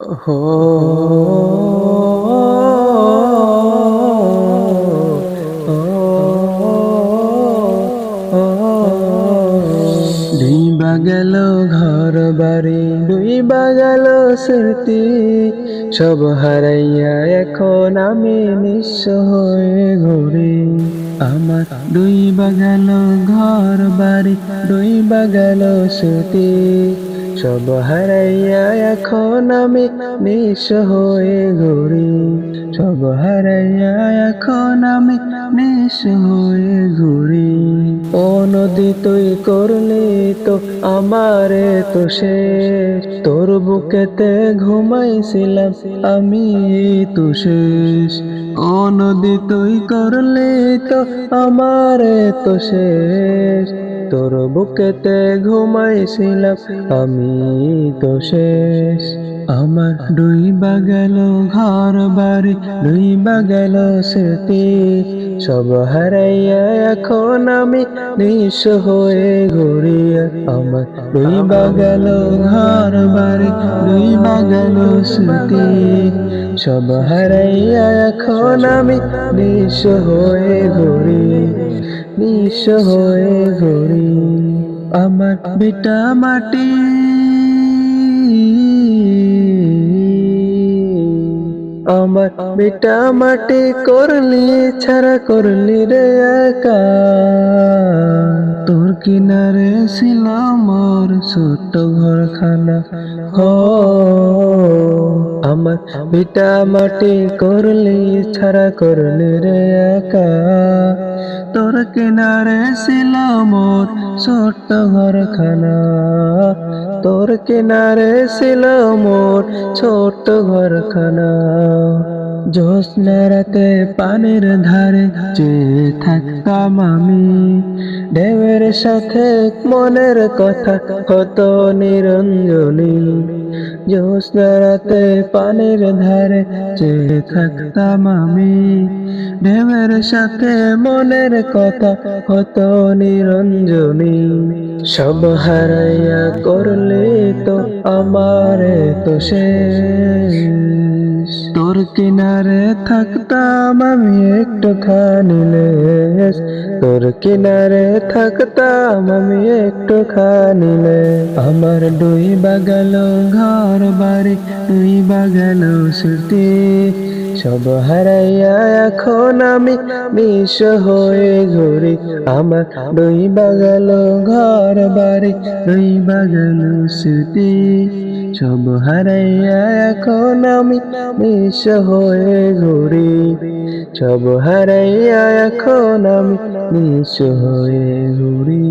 দুই বা গেল ঘর বাড়ি, দুই বা গেল স্মৃতি, সব হারাইয়া এখন আমি নিঃস্ব হয়ে ঘুরি। আমার দুই বা গেল ঘর বাড়ি, দুই বা গেল স্মৃতি, সব হারাইয়া এখন আমি নিঃস্ব হয়ে ঘুরি। সব হারাইয়া এখন আমি নিঃস্ব হয়ে ঘুরি। ও নদী তুই করলি তো আমারে তো শেষ, তোর বুকেতে ঘুমাইছিলাম আমি তো শেষ। ও নদী তুই করলি তো আমারে তো শেষ, তোর বুকেতে ঘুমাইছিলাম আমি তো শেষ। আমার দুই বা গেল ঘর বাড়ি, দুই বা গেল স্মৃতি, সব হারাইয়া এখন আমি নিঃস্ব হয়ে ঘুরি। আমার দুই বা গেল ঘর বাড়ি, দুই বা গেল স্মৃতি, সব হারাইয়া এখন আমি নিঃস্ব হয়ে ঘুরি, নিঃস্ব হয়ে ঘুরি। আমার বেটা মাটি, আমার বেটা মাটি করলি ছাড়া করলি রে একা। তোর কিনারে ছিল মোর ছোট্ট ঘরখানা, হো আমার বেটা মাটি করলি ছাড়া করলি রে একা। তোর কিনারে ছিল মোর ছোট্ট ঘরখানা, তোর কিনারে ছিল মোর ছোট্ট ঘরখানা। জ্যোৎস্না রাতে পানির ধারে চেয়ে থাকতাম আমি, ঢেউয়ের সাথে মনের কথা হতো নিরঞ্জনী। জ্যোৎস্না রাতে পানির ধারে চেয়ে থাকতাম আমি, ঢেউয়ের সাথে মনের কথা হতো নিরঞ্জনী। সব হারাইয়া করলে তো আমারে তো শেষ, তোর কিনারে থাকতাম আমি একটুখানি লেশ, তোর কিনারে থাকতাম আমি একটুখানি লেশ। আমার দুই বা গেল ঘর বাড়ি, দুই বা গেল স্মৃতি, সব হারাইয়া এখন আমি নিঃস্ব হয়ে ঘুরি। আমার দুই বা গেল ঘর বাড়ি, দুই বা গেল স্মৃতি, সব হারাইয়া এখন আমি নিঃস্ব হয়ে ঘুরি। সব হারাইয়া এখন আমি নিঃস্ব হয়ে ঘুরি।